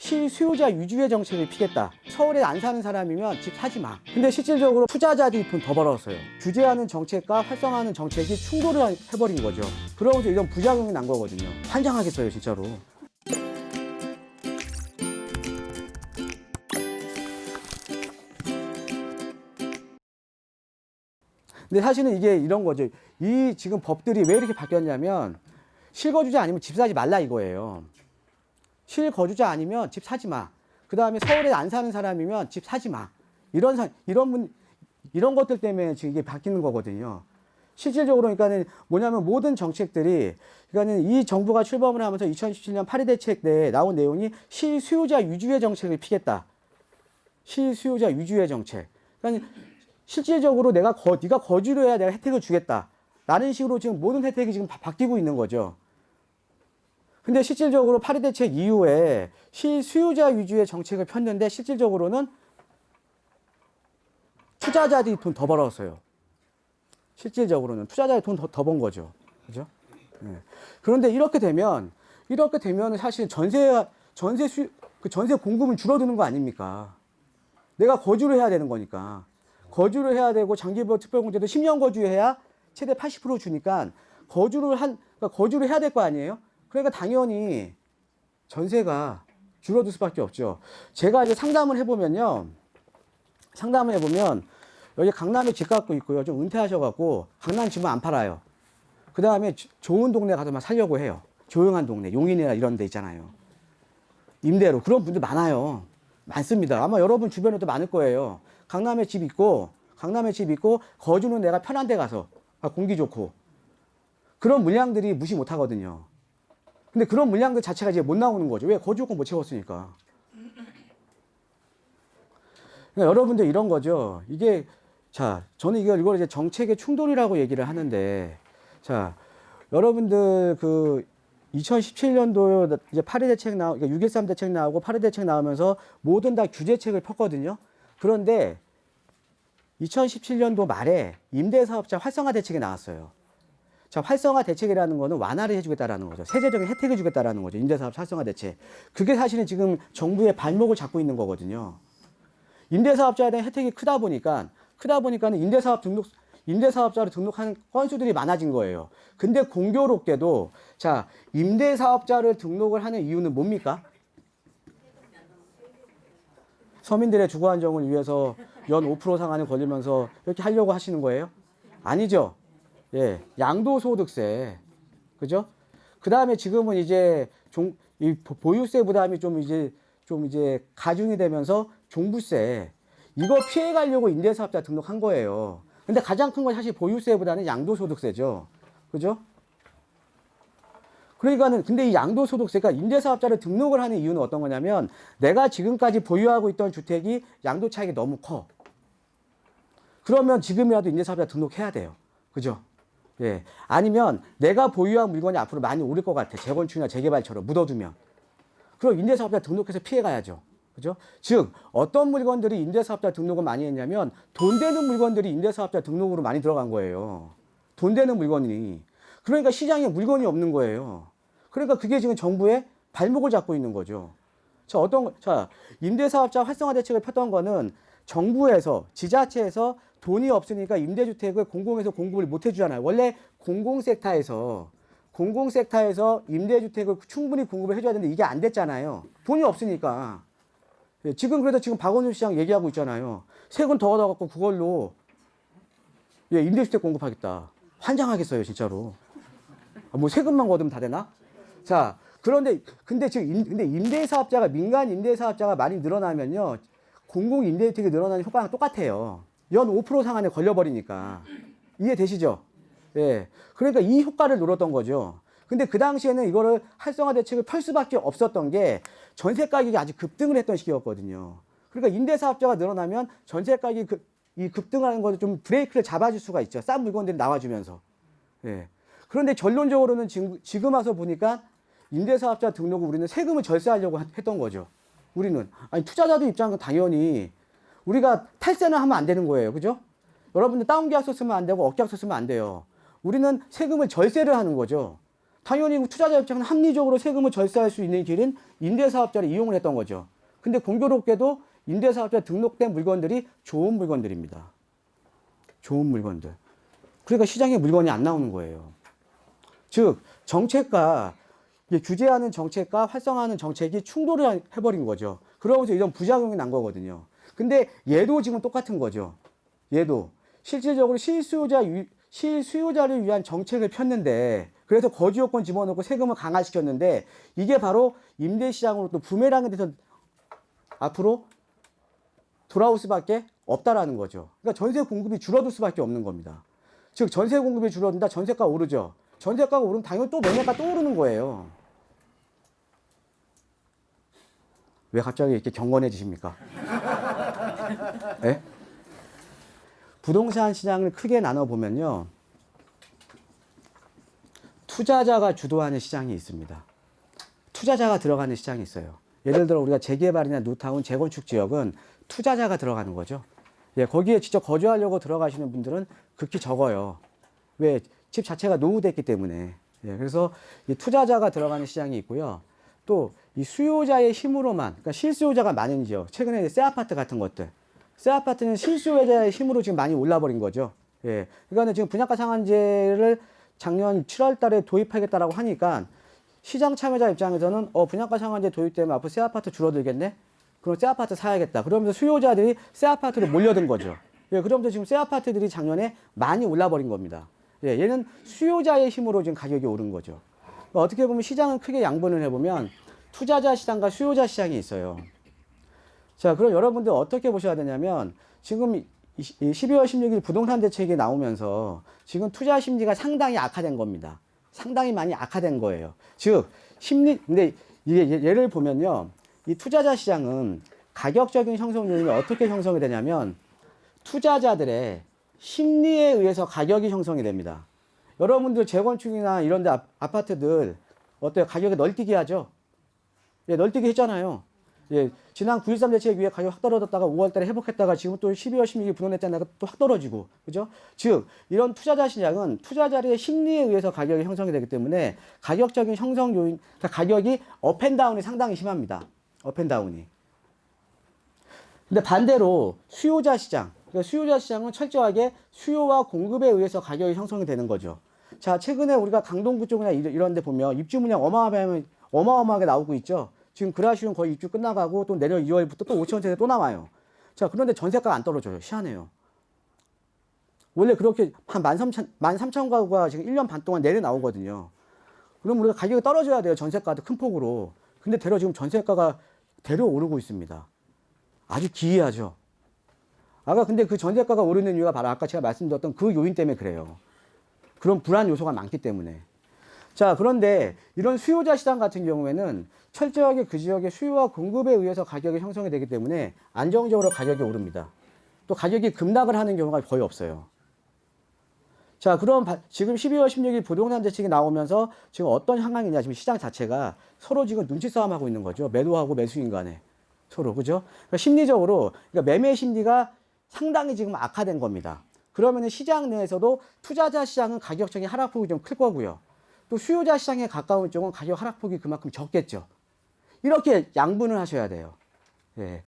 실수요자 위주의 정책을 피겠다. 서울에 안 사는 사람이면 집 사지 마. 근데 실질적으로 투자자들이 돈 더 벌었어요. 규제하는 정책과 활성화하는 정책이 충돌을 해버린 거죠. 그러면서 이런 부작용이 난 거거든요. 환장하겠어요, 진짜로. 근데 사실은 이게 이런 거죠. 이 지금 법들이 왜 이렇게 바뀌었냐면 실거주자 아니면 집 사지 말라 이거예요. 실거주자 아니면 집 사지 마. 그 다음에 서울에 안 사는 사람이면 집 사지 마. 이런 것들 때문에 지금 이게 바뀌는 거거든요. 실질적으로 그러니까는 뭐냐면 모든 정책들이 그러니까는 이 정부가 출범을 하면서 2017년 8.2 대책 내에 나온 내용이 실수요자 위주의 정책을 피겠다. 실수요자 위주의 정책. 그러니까 실질적으로 네가 거주를 해야 내가 혜택을 주겠다. 라는 식으로 지금 모든 혜택이 지금 바뀌고 있는 거죠. 근데 실질적으로 8.2 대책 이후에 실수요자 위주의 정책을 폈는데 실질적으로는 투자자들이 돈 더 벌었어요. 실질적으로는 투자자들이 돈 더 번 거죠. 그죠? 네. 그런데 이렇게 되면 사실 전세 공급은 줄어드는 거 아닙니까? 내가 거주를 해야 되는 거니까. 거주를 해야 되고 장기보호 특별공제도 10년 거주해야 최대 80% 주니까 거주를 해야 될 거 아니에요? 그러니까 당연히 전세가 줄어들 수밖에 없죠. 제가 이제 상담을 해보면 여기 강남에 집 갖고 있고요. 좀 은퇴하셔갖고 강남 집은 안 팔아요. 그 다음에 좋은 동네 가서 막 살려고 해요. 조용한 동네, 용인이나 이런 데 있잖아요. 임대로. 그런 분들 많아요. 많습니다. 아마 여러분 주변에도 많을 거예요. 강남에 집 있고 거주는 내가 편한 데 가서 공기 좋고 그런 물량들이 무시 못 하거든요. 근데 그런 물량들 자체가 이제 못 나오는 거죠. 왜? 거주권 못 채웠으니까. 그러니까 여러분들 이런 거죠. 이게 저는 이걸 이제 정책의 충돌이라고 얘기를 하는데 여러분들 2017년도 이제 8.2 대책 그러니까 6.13 대책 나오고 8.2 대책 나오면서 모든 다 규제책을 폈거든요. 그런데 2017년도 말에 임대사업자 활성화 대책이 나왔어요. 활성화 대책이라는 거는 완화를 해주겠다라는 거죠. 세제적인 혜택을 주겠다라는 거죠. 임대사업자 활성화 대책. 그게 사실은 지금 정부의 발목을 잡고 있는 거거든요. 임대사업자에 대한 혜택이 크다 보니까는 임대사업자로 등록하는 건수들이 많아진 거예요. 근데 공교롭게도 임대사업자를 등록을 하는 이유는 뭡니까? 서민들의 주거 안정을 위해서 연 5% 상한을 걸리면서 이렇게 하려고 하시는 거예요? 아니죠. 예, 양도소득세. 그죠? 그 다음에 지금은 이제 이 보유세 부담이 좀 이제 가중이 되면서 종부세. 이거 피해가려고 임대사업자 등록한 거예요. 근데 가장 큰 건 사실 보유세보다는 양도소득세죠. 그죠? 근데 이 양도소득세가 임대사업자를 등록을 하는 이유는 어떤 거냐면 내가 지금까지 보유하고 있던 주택이 양도 차익이 너무 커. 그러면 지금이라도 임대사업자 등록해야 돼요. 그죠? 예. 아니면 내가 보유한 물건이 앞으로 많이 오를 것 같아. 재건축이나 재개발처럼 묻어두면. 그럼 임대사업자 등록해서 피해가야죠. 그죠? 즉, 어떤 물건들이 임대사업자 등록을 많이 했냐면 돈 되는 물건들이 임대사업자 등록으로 많이 들어간 거예요. 돈 되는 물건이. 그러니까 시장에 물건이 없는 거예요. 그러니까 그게 지금 정부의 발목을 잡고 있는 거죠. 임대사업자 활성화 대책을 폈던 거는 정부에서, 지자체에서 돈이 없으니까 임대주택을 공공에서 공급을 못 해주잖아요. 원래 공공섹터에서 임대주택을 충분히 공급을 해줘야 되는데 이게 안 됐잖아요. 돈이 없으니까. 그래도 지금 박원순 시장 얘기하고 있잖아요. 세금 더 얻어갖고 그걸로 임대주택 공급하겠다. 환장하겠어요, 진짜로. 뭐 세금만 걷으면 다 되나? 근데 민간 임대사업자가 많이 늘어나면요. 공공임대주택이 늘어나는 효과랑 똑같아요. 연 5% 상한에 걸려버리니까. 이해되시죠? 예. 그러니까 이 효과를 노렸던 거죠. 근데 그 당시에는 이거를 활성화 대책을 펼 수밖에 없었던 게 전세 가격이 아주 급등을 했던 시기였거든요. 그러니까 임대사업자가 늘어나면 전세 가격이 이 급등하는 것을 좀 브레이크를 잡아줄 수가 있죠. 싼 물건들이 나와주면서. 예. 그런데 결론적으로는 지금 와서 보니까 임대사업자 등록을 우리는 세금을 절세하려고 했던 거죠. 투자자들 입장은 당연히 우리가 탈세는 하면 안 되는 거예요. 그죠? 여러분들 다운계약서 쓰면 안 되고 업계약서 쓰면 안 돼요. 우리는 세금을 절세를 하는 거죠. 당연히 투자자 입장은 합리적으로 세금을 절세할 수 있는 길인 임대사업자를 이용을 했던 거죠. 근데 공교롭게도 임대사업자 등록된 물건들이 좋은 물건들입니다. 좋은 물건들. 그러니까 시장에 물건이 안 나오는 거예요. 즉 정책과 규제하는 정책과 활성화하는 정책이 충돌을 해버린 거죠. 그러면서 이런 부작용이 난 거거든요. 근데 얘도 지금 똑같은 거죠. 얘도 실질적으로 실수요자를 위한 정책을 폈는데, 그래서 거주요건 집어넣고 세금을 강화시켰는데, 이게 바로 임대시장으로 또 부메랑이 돼서 앞으로 돌아올 수밖에 없다라는 거죠. 그러니까 전세 공급이 줄어들 수밖에 없는 겁니다. 즉 전세 공급이 줄어든다, 전세가 오르죠. 전세가가 오르면 당연히 또 매매가 또 오르는 거예요. 왜 갑자기 이렇게 경건해지십니까? 네? 부동산 시장을 크게 나눠보면요, 투자자가 주도하는 시장이 있습니다. 투자자가 들어가는 시장이 있어요. 예를 들어 우리가 재개발이나 뉴타운, 재건축 지역은 투자자가 들어가는 거죠. 예, 거기에 직접 거주하려고 들어가시는 분들은 극히 적어요. 왜? 집 자체가 노후됐기 때문에. 예, 그래서 이 투자자가 들어가는 시장이 있고요. 또 이 수요자의 힘으로만, 그러니까 실수요자가 많은 지역, 최근에 새 아파트 같은 것들, 새 아파트는 실수요자의 힘으로 지금 많이 올라버린 거죠. 예, 그러니까 지금 분양가 상한제를 작년 7월 달에 도입하겠다라고 하니까 시장 참여자 입장에서는 분양가 상한제 도입되면 앞으로 새 아파트 줄어들겠네? 그럼 새 아파트 사야겠다. 그러면서 수요자들이 새 아파트로 몰려든 거죠. 예, 그러면서 지금 새 아파트들이 작년에 많이 올라버린 겁니다. 예, 얘는 수요자의 힘으로 지금 가격이 오른 거죠. 그러니까 어떻게 보면 시장은 크게 양분을 해보면 투자자 시장과 수요자 시장이 있어요. 자, 그럼 여러분들 어떻게 보셔야 되냐면, 지금 12월 16일 부동산 대책이 나오면서 지금 투자 심리가 상당히 악화된 겁니다. 상당히 많이 악화된 거예요. 즉, 근데 이게 예를 보면요, 이 투자자 시장은 가격적인 형성 요인이 어떻게 형성이 되냐면, 투자자들의 심리에 의해서 가격이 형성이 됩니다. 여러분들 재건축이나 이런 데 아파트들 어때요? 가격이 널뛰기 하죠? 예, 널뛰기 했잖아요. 예, 지난 9.13 대책 위에 가격 확 떨어졌다가 5월 달에 회복했다가 지금 또 12월 16일 부동산대책 또 확 떨어지고, 그죠? 즉, 이런 투자자 시장은 투자자의 심리에 의해서 가격이 형성이 되기 때문에 가격적인 형성 요인, 그러니까 가격이 업앤다운이 상당히 심합니다. 업앤다운이. 근데 반대로 수요자 시장, 그러니까 수요자 시장은 철저하게 수요와 공급에 의해서 가격이 형성이 되는 거죠. 자, 최근에 우리가 강동구 쪽이나 이런 데 보면 입주 물량 어마어마하게 나오고 있죠. 지금 그라시움 거의 입주 끝나가고 또 내년 2월부터 또 5천원짜리 또 나와요. 자, 그런데 전세가가 안 떨어져요. 희한해요. 원래 그렇게 한 13,000 가구가 지금 1년 반 동안 내려 나오거든요. 그럼 우리가 가격이 떨어져야 돼요. 전세가도 큰 폭으로. 근데 대려 지금 전세가가 대려 오르고 있습니다. 아주 기이하죠. 근데 그 전세가가 오르는 이유가 바로 아까 제가 말씀드렸던 그 요인 때문에 그래요. 그런 불안 요소가 많기 때문에. 자, 그런데 이런 수요자 시장 같은 경우에는 철저하게 그 지역의 수요와 공급에 의해서 가격이 형성이 되기 때문에 안정적으로 가격이 오릅니다. 또 가격이 급락을 하는 경우가 거의 없어요. 자, 그럼 지금 12월 16일 부동산 대책이 나오면서 지금 어떤 향방이냐, 지금 시장 자체가 서로 지금 눈치 싸움하고 있는 거죠. 매도하고 매수인 간에. 서로, 그죠? 그러니까 심리적으로, 그러니까 매매 심리가 상당히 지금 악화된 겁니다. 그러면은 시장 내에서도 투자자 시장은 가격적인 하락폭이 좀 클 거고요. 또 수요자 시장에 가까운 쪽은 가격 하락폭이 그만큼 적겠죠. 이렇게 양분을 하셔야 돼요. 예.